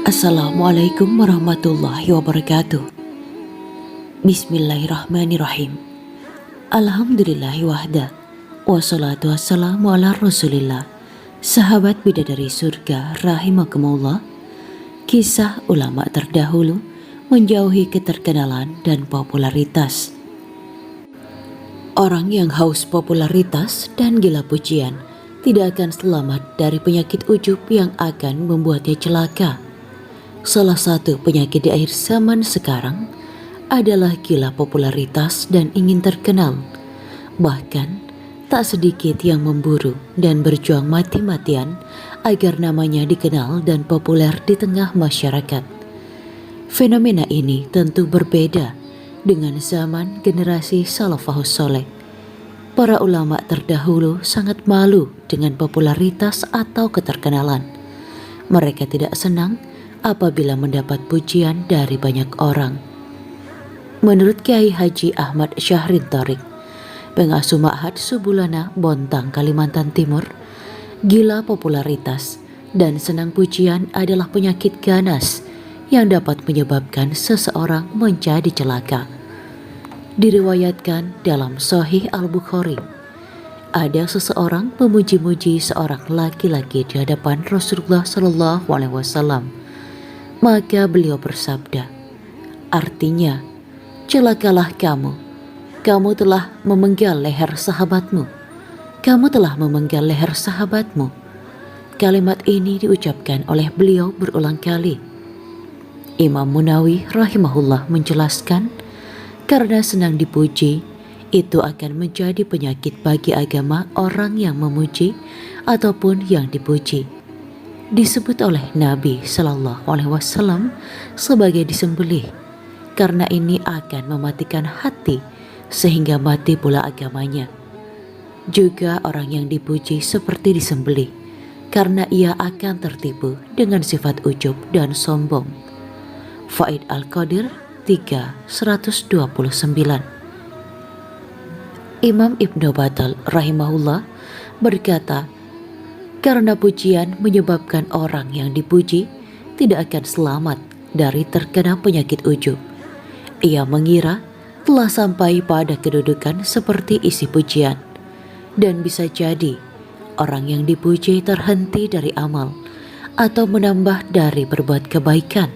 Assalamualaikum warahmatullahi wabarakatuh. Bismillahirrahmanirrahim. Alhamdulillahi wahda. Wassalatu wassalamu ala rasulillah. Sahabat bidadari surga rahimakumullah. Kisah ulama terdahulu menjauhi keterkenalan dan popularitas. Orang yang haus popularitas dan gila pujian tidak akan selamat dari penyakit ujub yang akan membuatnya celaka. Salah satu penyakit di akhir zaman sekarang adalah gila popularitas dan ingin terkenal. Bahkan tak sedikit yang memburu dan berjuang mati-matian agar namanya dikenal dan populer di tengah masyarakat. Fenomena ini tentu berbeda dengan zaman generasi salafus soleh. Para ulama terdahulu sangat malu dengan popularitas atau keterkenalan. Mereka tidak senang apabila mendapat pujian dari banyak orang. Menurut Kiai Haji Ahmad Syahrin Thorik, pengasuh Ma'had Subulana Bontang, Kalimantan Timur, gila popularitas dan senang pujian adalah penyakit ganas yang dapat menyebabkan seseorang menjadi celaka. Diriwayatkan dalam Sahih Al-Bukhari, ada seseorang memuji-muji seorang laki-laki di hadapan Rasulullah SAW. Maka beliau bersabda, artinya, celakalah kamu. Kamu telah memenggal leher sahabatmu. Kamu telah memenggal leher sahabatmu. Kalimat ini diucapkan oleh beliau berulang kali. Imam Munawi rahimahullah menjelaskan, karena senang dipuji, itu akan menjadi penyakit bagi agama orang yang memuji ataupun yang dipuji. Disebut oleh Nabi Shallallahu Alaihi Wasallam sebagai disembelih, karena ini akan mematikan hati sehingga mati pula agamanya. Juga orang yang dipuji seperti disembelih, karena ia akan tertipu dengan sifat ujub dan sombong. Faid Al-Qadir 3:129. Imam Ibnu Battal rahimahullah berkata, karena pujian menyebabkan orang yang dipuji tidak akan selamat dari terkena penyakit ujub. Ia mengira telah sampai pada kedudukan seperti isi pujian, dan bisa jadi orang yang dipuji terhenti dari amal atau menambah dari berbuat kebaikan.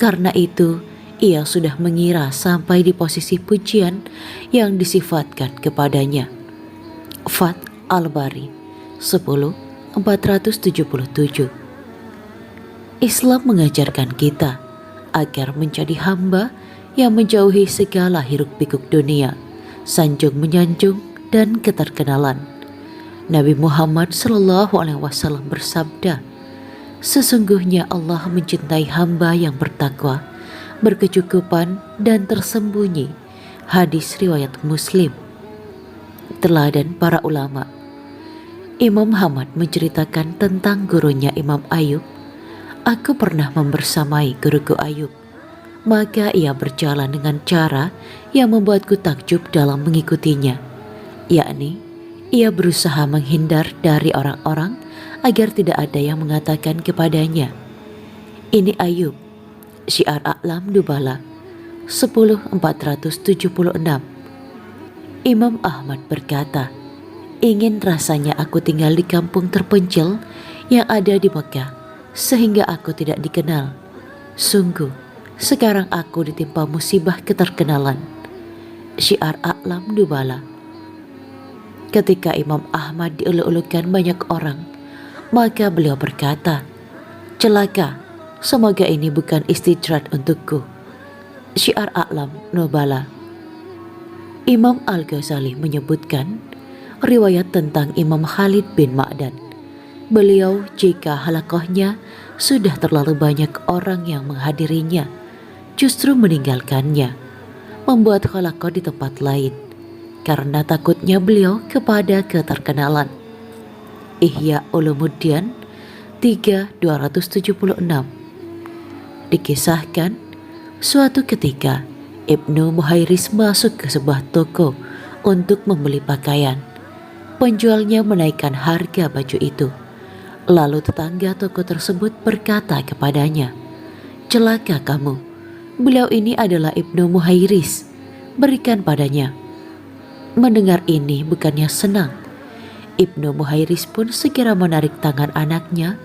Karena itu, ia sudah mengira sampai di posisi pujian yang disifatkan kepadanya. Fath Al-Bari 10:477. Islam mengajarkan kita agar menjadi hamba yang menjauhi segala hiruk-pikuk dunia, sanjung menyanjung dan keterkenalan. Nabi Muhammad SAW bersabda, sesungguhnya Allah mencintai hamba yang bertakwa, berkecukupan dan tersembunyi. Hadis riwayat Muslim. Teladan para ulama. Imam Ahmad menceritakan tentang gurunya Imam Ayub. Aku pernah membersamai guruku Ayub, maka ia berjalan dengan cara yang membuatku takjub dalam mengikutinya, yakni ia berusaha menghindar dari orang-orang agar tidak ada yang mengatakan kepadanya, ini Ayub. Syiar A'lam Nubala 10:476. Imam Ahmad berkata, ingin rasanya aku tinggal di kampung terpencil yang ada di Mekah, sehingga aku tidak dikenal. Sungguh, sekarang aku ditimpa musibah keterkenalan. Syiar A'lam Nubala. Ketika Imam Ahmad dieluk-elukan banyak orang, maka beliau berkata, celaka, semoga ini bukan istidrat untukku. Syiar A'lam Nubala. Imam Al-Ghazali menyebutkan riwayat tentang Imam Khalid bin Ma'dan. Beliau jika halakohnya sudah terlalu banyak orang yang menghadirinya, justru meninggalkannya, membuat halakoh di tempat lain, karena takutnya beliau kepada keterkenalan. Ihya Ulumuddin 3:276. Dikisahkan, suatu ketika Ibnu Muhairis masuk ke sebuah toko untuk membeli pakaian. Penjualnya menaikkan harga baju itu. Lalu tetangga toko tersebut berkata kepadanya, celaka kamu. Beliau ini adalah Ibnu Muhairis. Berikan padanya." Mendengar ini bukannya senang. Ibnu Muhairis pun segera menarik tangan anaknya,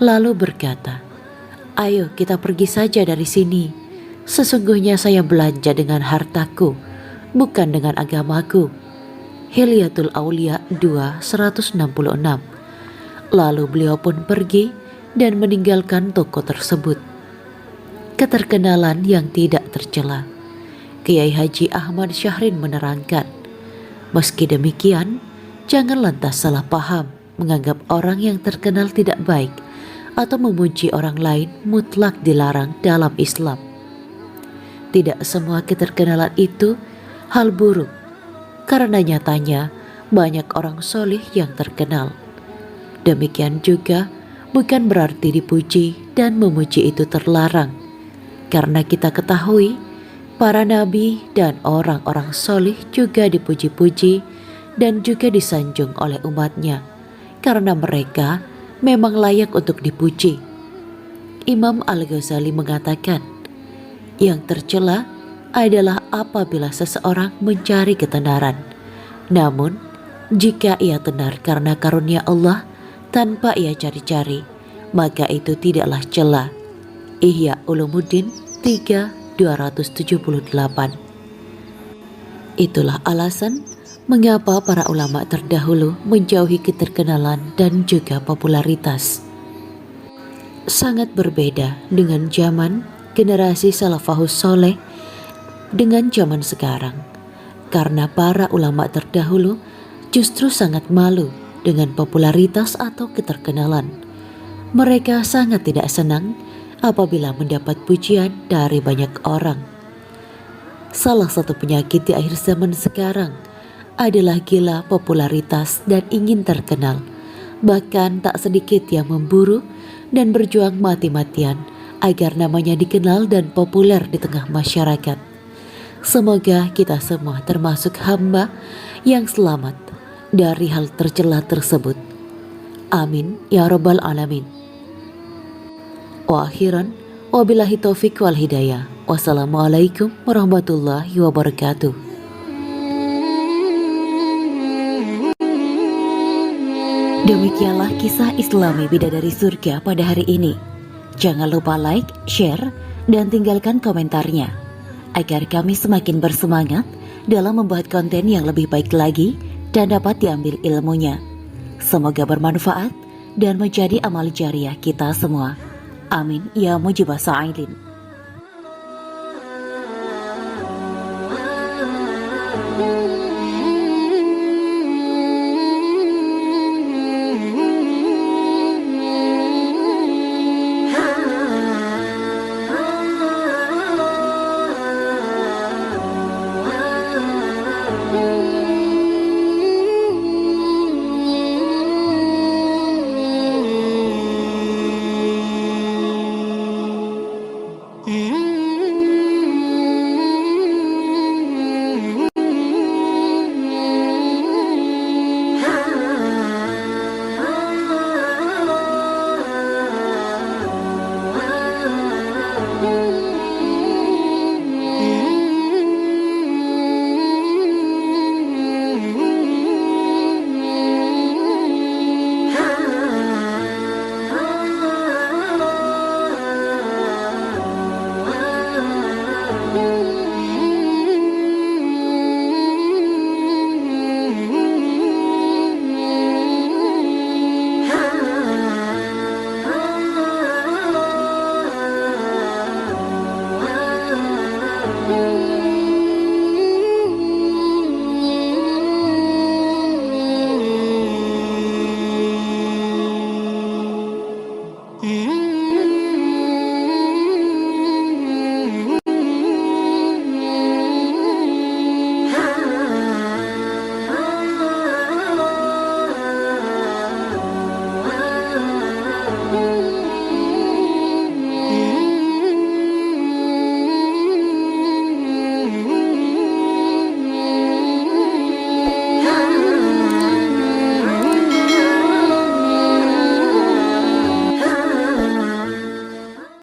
lalu berkata, "Ayo kita pergi saja dari sini. Sesungguhnya saya belanja dengan hartaku, bukan dengan agamaku." Hilyatul Aulia 2, 166. Lalu beliau pun pergi dan meninggalkan toko tersebut. Keterkenalan yang tidak tercela. Kiai Haji Ahmad Syahrin menerangkan, meski demikian, jangan lantas salah paham menganggap orang yang terkenal tidak baik atau memuji orang lain mutlak dilarang dalam Islam. Tidak semua keterkenalan itu hal buruk, karena nyatanya banyak orang solih yang terkenal. Demikian juga bukan berarti dipuji dan memuji itu terlarang, karena kita ketahui para nabi dan orang-orang solih juga dipuji-puji dan juga disanjung oleh umatnya, karena mereka memang layak untuk dipuji. Imam Al-Ghazali mengatakan, yang tercela adalah apabila seseorang mencari ketenaran, namun jika ia tenar karena karunia Allah tanpa ia cari-cari, maka itu tidaklah cela. Ihya Ulumuddin 3, 278. Itulah alasan mengapa para ulama terdahulu menjauhi keterkenalan dan juga popularitas. Sangat berbeda dengan zaman generasi salafus soleh dengan zaman sekarang, karena para ulama terdahulu justru sangat malu dengan popularitas atau keterkenalan. Mereka sangat tidak senang apabila mendapat pujian dari banyak orang. Salah satu penyakit di akhir zaman sekarang adalah gila popularitas dan ingin terkenal. Bahkan tak sedikit yang memburu dan berjuang mati-matian agar namanya dikenal dan populer di tengah masyarakat. Semoga kita semua termasuk hamba yang selamat dari hal tercela tersebut. Amin ya rabbal alamin. Wa akhiran, wabillahi taufiq wal hidayah. Wassalamualaikum warahmatullahi wabarakatuh. Demikianlah kisah Islami Bidadari Surga pada hari ini. Jangan lupa like, share, dan tinggalkan komentarnya, agar kami semakin bersemangat dalam membuat konten yang lebih baik lagi dan dapat diambil ilmunya. Semoga bermanfaat dan menjadi amal jariah kita semua. Amin ya mujibah sa'ilin.